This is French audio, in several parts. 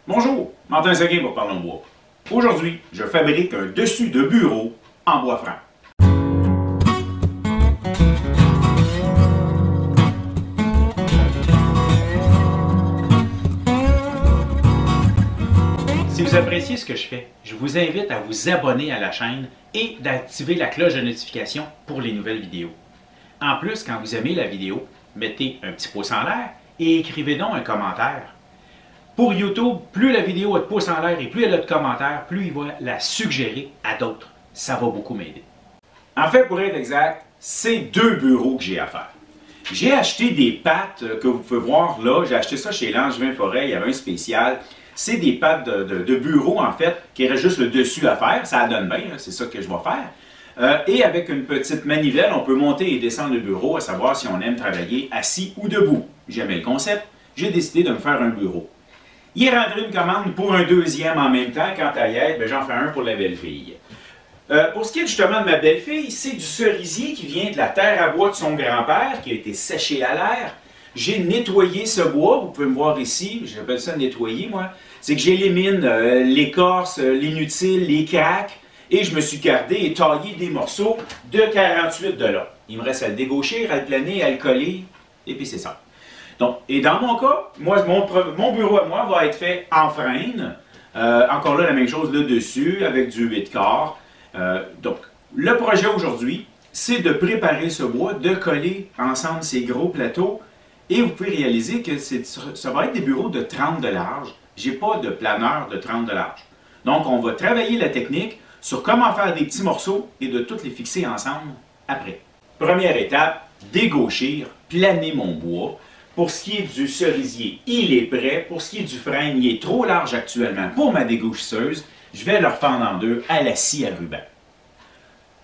Bonjour, Martin Seguin pour Parlons Bois. Aujourd'hui, je fabrique un dessus de bureau en bois franc. Si vous appréciez ce que je fais, je vous invite à vous abonner à la chaîne et d'activer la cloche de notification pour les nouvelles vidéos. En plus, quand vous aimez la vidéo, mettez un petit pouce en l'air et écrivez donc un commentaire. Pour YouTube, plus la vidéo a de pouces en l'air et plus elle a de commentaires, plus il va la suggérer à d'autres. Ça va beaucoup m'aider. En fait, pour être exact, c'est deux bureaux que j'ai à faire. J'ai acheté des pattes que vous pouvez voir là. J'ai acheté ça chez Langevin Forêt. Il y avait un spécial. C'est des pattes de bureau, en fait, qui reste juste le dessus à faire. Ça donne bien, c'est ça que je vais faire. Et avec une petite manivelle, on peut monter et descendre le bureau, à savoir si on aime travailler assis ou debout. J'aimais le concept. J'ai décidé de me faire un bureau. Il est rentré une commande pour un deuxième en même temps. Quant à y être, j'en fais un pour la belle-fille. Pour ce qui est justement de ma belle-fille, c'est du cerisier qui vient de la terre à bois de son grand-père, qui a été séché à l'air. J'ai nettoyé ce bois, vous pouvez me voir ici, j'appelle ça nettoyer moi. C'est que j'élimine l'écorce, l'inutile, les craques, et je me suis gardé et taillé des morceaux de 48 de là. Il me reste à le dégaucher, à le planer, à le coller, et puis c'est ça. Donc, et dans mon cas, moi, mon bureau à moi va être fait en frêne. Encore là, la même chose là dessus, avec du 8 quarts. Donc, le projet aujourd'hui, c'est de préparer ce bois, de coller ensemble ces gros plateaux. Et vous pouvez réaliser que ça va être des bureaux de 30 de large. Je n'ai pas de planeur de 30 de large. Donc, on va travailler la technique sur comment faire des petits morceaux et de tous les fixer ensemble après. Première étape, dégauchir, planer mon bois. Pour ce qui est du cerisier, il est prêt. Pour ce qui est du frêne, il est trop large actuellement pour ma dégauchisseuse. Je vais le refendre en deux à la scie à ruban.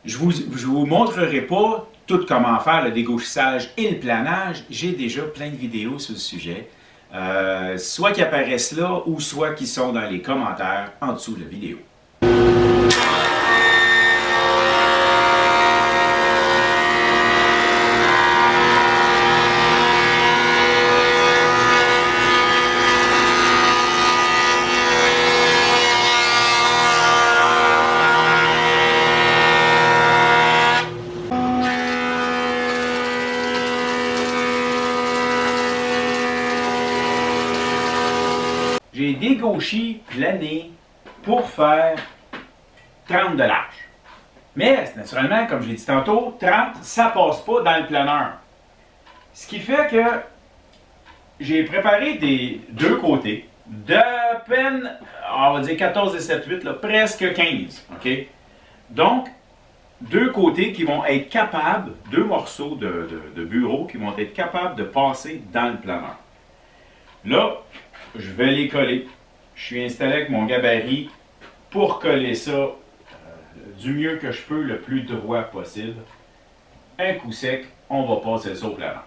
Je vous montrerai pas tout comment faire le dégauchissage et le planage. J'ai déjà plein de vidéos sur le sujet. Soit qui apparaissent là ou soit qui sont dans les commentaires en dessous de la vidéo. J'ai dégauché, plané pour faire 30 de large. Mais, naturellement, comme je l'ai dit tantôt, 30, ça ne passe pas dans le planeur. Ce qui fait que j'ai préparé des deux côtés d'à peine, on va dire 14 et 7, 8, là, presque 15. Okay? Donc, deux côtés qui vont être capables, deux morceaux de bureau qui vont être capables de passer dans le planeur. Là, je vais les coller. Je suis installé avec mon gabarit pour coller ça du mieux que je peux, le plus droit possible. Un coup sec, on va passer ça au planeur.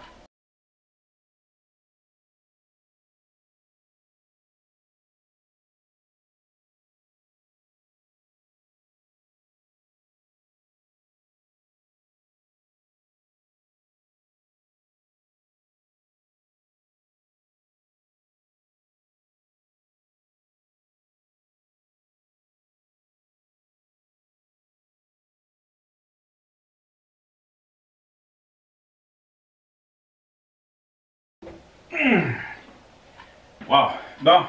Wow! Bon,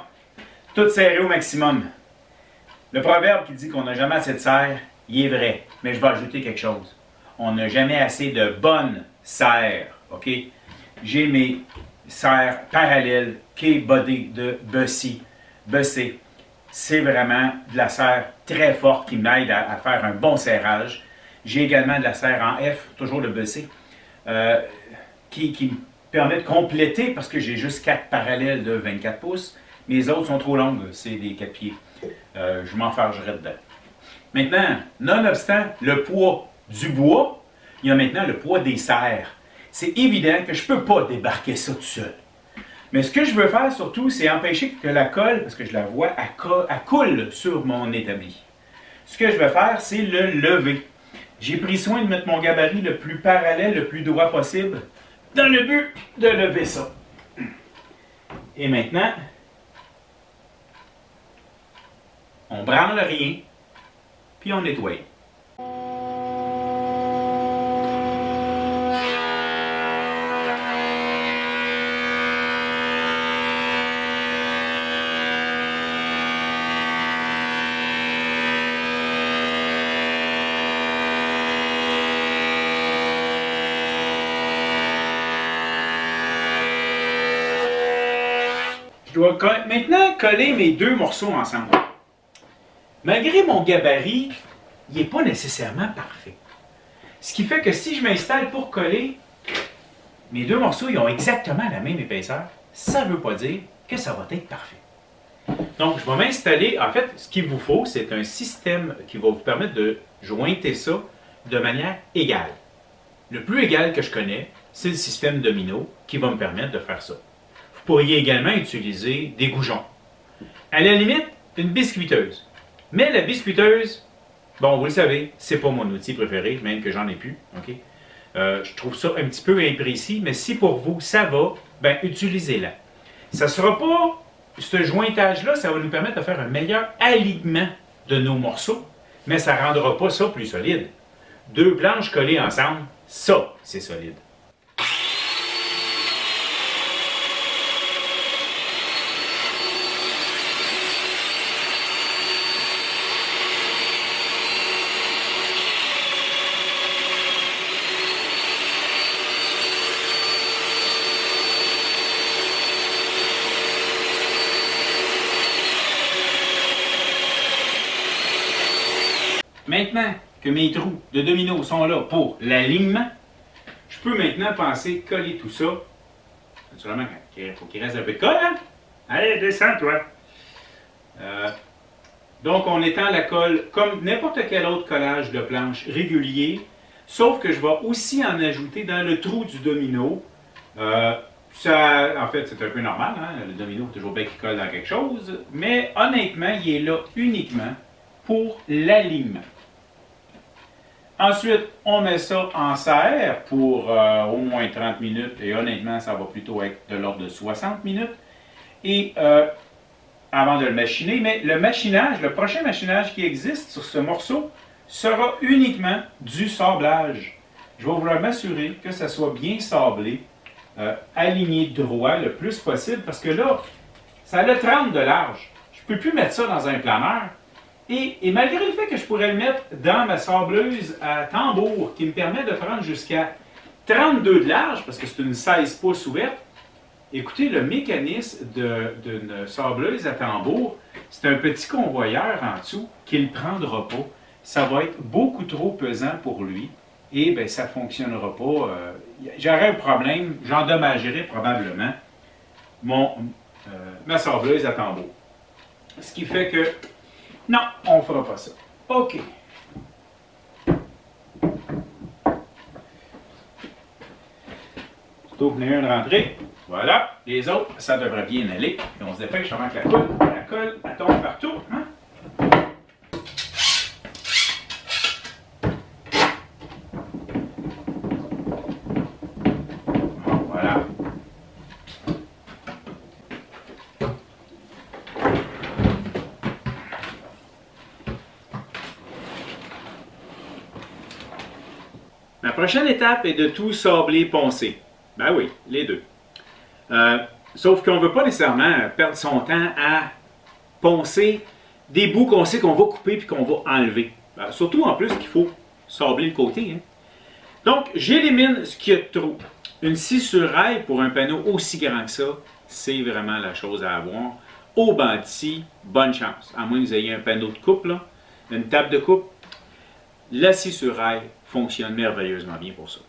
tout serré au maximum. Le proverbe qui dit qu'on n'a jamais assez de serre, il est vrai, mais je vais ajouter quelque chose. On n'a jamais assez de bonnes serres, ok? J'ai mes serres parallèles K-Body de Bussy. Bussy, c'est vraiment de la serre très forte qui m'aide à faire un bon serrage. J'ai également de la serre en F, toujours de Bussy, qui me permet de compléter parce que j'ai juste 4 parallèles de 24 pouces. Mes autres sont trop longues, c'est des 4 pieds. Je m'enfargerai dedans. Maintenant, nonobstant le poids du bois, il y a maintenant le poids des serres. C'est évident que je ne peux pas débarquer ça tout seul. Mais ce que je veux faire surtout, c'est empêcher que la colle, parce que je la vois, elle coule sur mon établi. Ce que je vais faire, c'est le lever. J'ai pris soin de mettre mon gabarit le plus parallèle, le plus droit possible, dans le but de lever ça. Et maintenant, on branle rien, puis on nettoie. Je dois maintenant coller mes deux morceaux ensemble. Malgré mon gabarit, il n'est pas nécessairement parfait. Ce qui fait que si je m'installe pour coller, mes deux morceaux ils ont exactement la même épaisseur. Ça ne veut pas dire que ça va être parfait. Donc, je vais m'installer. En fait, ce qu'il vous faut, c'est un système qui va vous permettre de jointer ça de manière égale. Le plus égal que je connais, c'est le système domino qui va me permettre de faire ça. Vous pourriez également utiliser des goujons. À la limite, une biscuiteuse. Mais la biscuiteuse, bon, vous le savez, c'est pas mon outil préféré, même que j'en ai plus. Okay? Je trouve ça un petit peu imprécis, mais si pour vous, ça va, ben utilisez-la. Ça ne sera pas, ce jointage-là, ça va nous permettre de faire un meilleur alignement de nos morceaux, mais ça ne rendra pas ça plus solide. Deux planches collées ensemble, ça, c'est solide. Maintenant que mes trous de domino sont là pour l'alignement, je peux maintenant penser coller tout ça. Naturellement, il faut qu'il reste un peu de colle, hein? Allez, descends, toi! Donc, on étend la colle comme n'importe quel autre collage de planche régulier, sauf que je vais aussi en ajouter dans le trou du domino. Ça, en fait, c'est un peu normal, hein? Le domino, toujours bien qu'il colle dans quelque chose, mais honnêtement, il est là uniquement pour l'alignement. Ensuite, on met ça en serre pour au moins 30 minutes et honnêtement, ça va plutôt être de l'ordre de 60 minutes. Et avant de le machiner, mais le machinage, le prochain machinage qui existe sur ce morceau sera uniquement du sablage. Je vais vouloir m'assurer que ça soit bien sablé, aligné droit le plus possible parce que là, ça a 30 de large. Je ne peux plus mettre ça dans un planeur. Et malgré le fait que je pourrais le mettre dans ma sableuse à tambour, qui me permet de prendre jusqu'à 32 de large, parce que c'est une 16 pouces ouverte, écoutez, le mécanisme d'une sableuse à tambour, c'est un petit convoyeur en dessous qui ne le prendra pas. Ça va être beaucoup trop pesant pour lui et bien, ça ne fonctionnera pas. J'aurais un problème, j'endommagerais probablement ma sableuse à tambour. Ce qui fait que non, on ne fera pas ça. OK. Surtout venez un de rentrer. Voilà. Les autres, ça devrait bien aller. Et on se dépêche avant que la colle, elle tombe partout. Hein? Bon, voilà. La prochaine étape est de tout sabler poncer. Ben oui, les deux. Sauf qu'on ne veut pas nécessairement perdre son temps à poncer des bouts qu'on sait qu'on va couper puis qu'on va enlever. Surtout en plus qu'il faut sabler le côté. Hein. Donc, j'élimine ce qu'il y a de trop. Une scie sur rail pour un panneau aussi grand que ça, c'est vraiment la chose à avoir. Au banc de scie, bonne chance. À moins que vous ayez un panneau de coupe, là, une table de coupe, la scie sur rail fonctionne merveilleusement bien pour ça.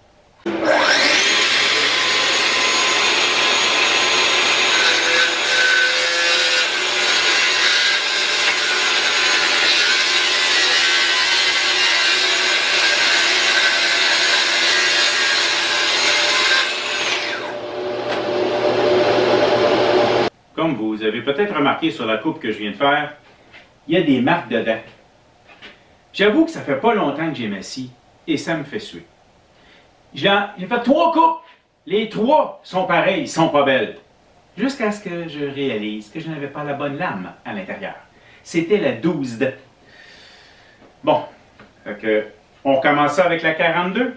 Comme vous avez peut-être remarqué sur la coupe que je viens de faire, il y a des marques dedans. J'avoue que ça fait pas longtemps que j'ai ma scie et ça me fait suer. J'ai fait 3 coupes. Les 3 sont pareilles, sont pas belles. Jusqu'à ce que je réalise que je n'avais pas la bonne lame à l'intérieur. c'était la 12D. Bon, on recommence ça avec la 42.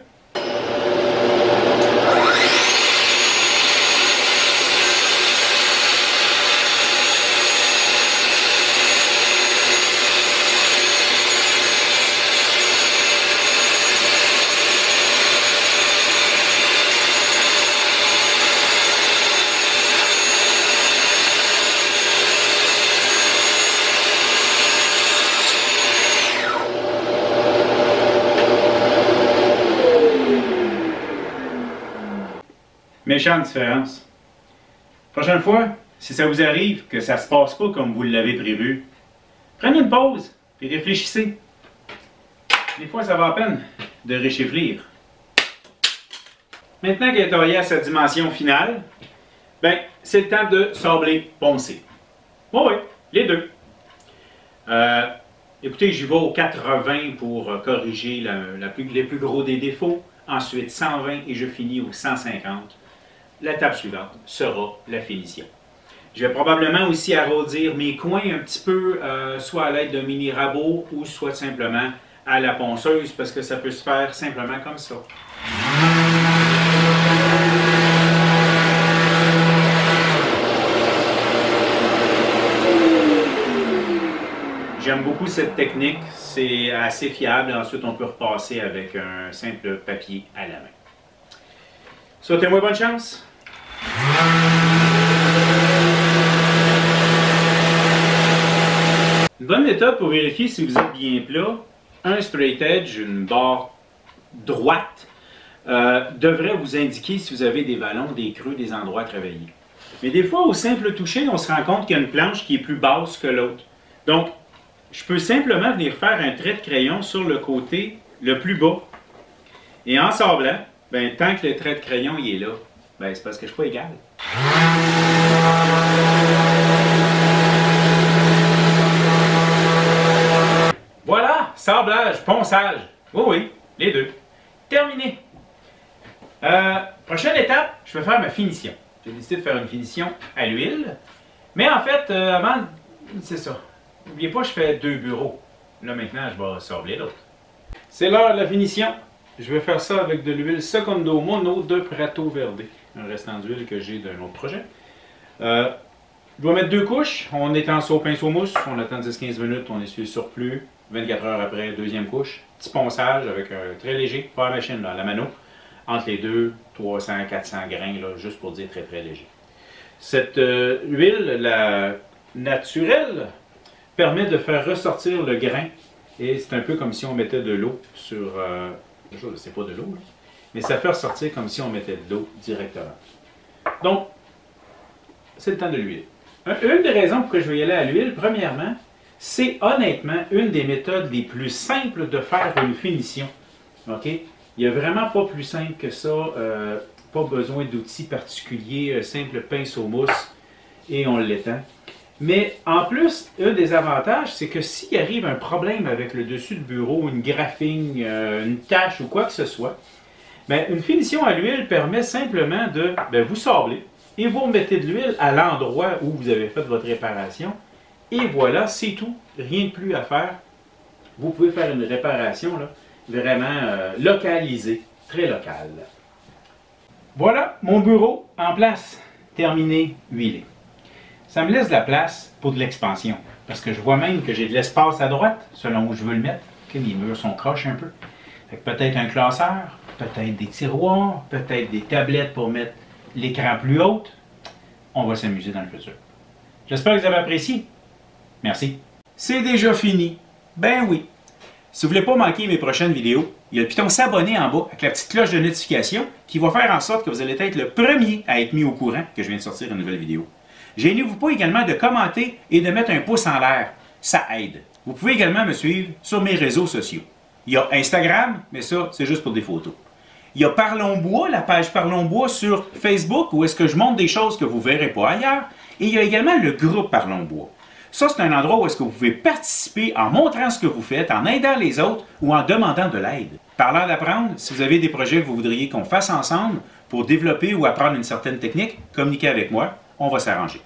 Méchante différence. Prochaine fois, si ça vous arrive que ça ne se passe pas comme vous l'avez prévu, prenez une pause et réfléchissez. Des fois, ça va à peine de réchéflir. Maintenant qu'il est taillé à sa dimension finale, ben, c'est le temps de sabler poncer. Oui, les deux. Écoutez, j'y vais au 80 pour corriger les plus gros des défauts. Ensuite, 120 et je finis au 150. L'étape suivante sera la finition. Je vais probablement aussi arrondir mes coins un petit peu, soit à l'aide d'un mini rabot ou soit simplement à la ponceuse, parce que ça peut se faire simplement comme ça. J'aime beaucoup cette technique, c'est assez fiable. Ensuite, on peut repasser avec un simple papier à la main. Souhaitez-moi bonne chance! Une bonne méthode pour vérifier si vous êtes bien plat, un straight edge, une barre droite, devrait vous indiquer si vous avez des vallons, des creux, des endroits à travailler. Mais des fois, au simple toucher, on se rend compte qu'il y a une planche qui est plus basse que l'autre. Donc, je peux simplement venir faire un trait de crayon sur le côté le plus bas. Et en sablant, ben, tant que le trait de crayon il est là, ben, c'est parce que je ne suis pas égal. Voilà, sablage, ponçage. Oui, oui, les deux. Terminé. Prochaine étape, je vais faire ma finition. J'ai décidé de faire une finition à l'huile. Mais en fait, avant, c'est ça. N'oubliez pas, je fais 2 bureaux. Là, maintenant, je vais sabler l'autre. C'est l'heure de la finition. Je vais faire ça avec de l'huile Secondo Mono de Prato Verde. Un restant d'huile que j'ai d'un autre projet. Je dois mettre 2 couches. On étend ça au pinceau mousse. On attend 10-15 minutes. On essuie le surplus. 24 heures après, deuxième couche. Petit ponçage avec un très léger. Pas à la machine, là, à la mano. Entre les deux, 300-400 grains, là, juste pour dire très très léger. Cette huile, la naturelle, permet de faire ressortir le grain. Et c'est un peu comme si on mettait de l'eau sur... c'est pas de l'eau, mais ça fait ressortir comme si on mettait de l'eau directement. Donc, c'est le temps de l'huile. Une des raisons pour que je vais y aller à l'huile, premièrement, c'est honnêtement une des méthodes les plus simples de faire une finition. OK? Il n'y a vraiment pas plus simple que ça. Pas besoin d'outils particuliers, simple pinceau mousse et on l'étend. Mais en plus, un des avantages, c'est que s'il arrive un problème avec le dessus de bureau, une graphing, une tache ou quoi que ce soit, bien, une finition à l'huile permet simplement de vous sabler et vous remettez de l'huile à l'endroit où vous avez fait votre réparation. Et voilà, c'est tout. Rien de plus à faire. Vous pouvez faire une réparation là, vraiment localisée, très locale. Voilà mon bureau en place, terminé, huilé. Ça me laisse de la place pour de l'expansion, parce que je vois même que j'ai de l'espace à droite, selon où je veux le mettre. Okay, mes murs sont croches un peu. Peut-être un classeur, peut-être des tiroirs, peut-être des tablettes pour mettre l'écran plus haut. On va s'amuser dans le futur. J'espère que vous avez apprécié. Merci. C'est déjà fini. Ben oui. Si vous ne voulez pas manquer mes prochaines vidéos, il y a le piton s'abonner en bas avec la petite cloche de notification qui va faire en sorte que vous allez être le premier à être mis au courant que je viens de sortir une nouvelle vidéo. Gênez-vous pas également de commenter et de mettre un pouce en l'air. Ça aide. Vous pouvez également me suivre sur mes réseaux sociaux. Il y a Instagram, mais ça, c'est juste pour des photos. Il y a Parlons Bois, la page Parlons Bois sur Facebook, où est-ce que je montre des choses que vous ne verrez pas ailleurs. Et il y a également le groupe Parlons Bois. Ça, c'est un endroit où est-ce que vous pouvez participer en montrant ce que vous faites, en aidant les autres ou en demandant de l'aide. Parlant d'apprendre, si vous avez des projets que vous voudriez qu'on fasse ensemble pour développer ou apprendre une certaine technique, communiquez avec moi, on va s'arranger.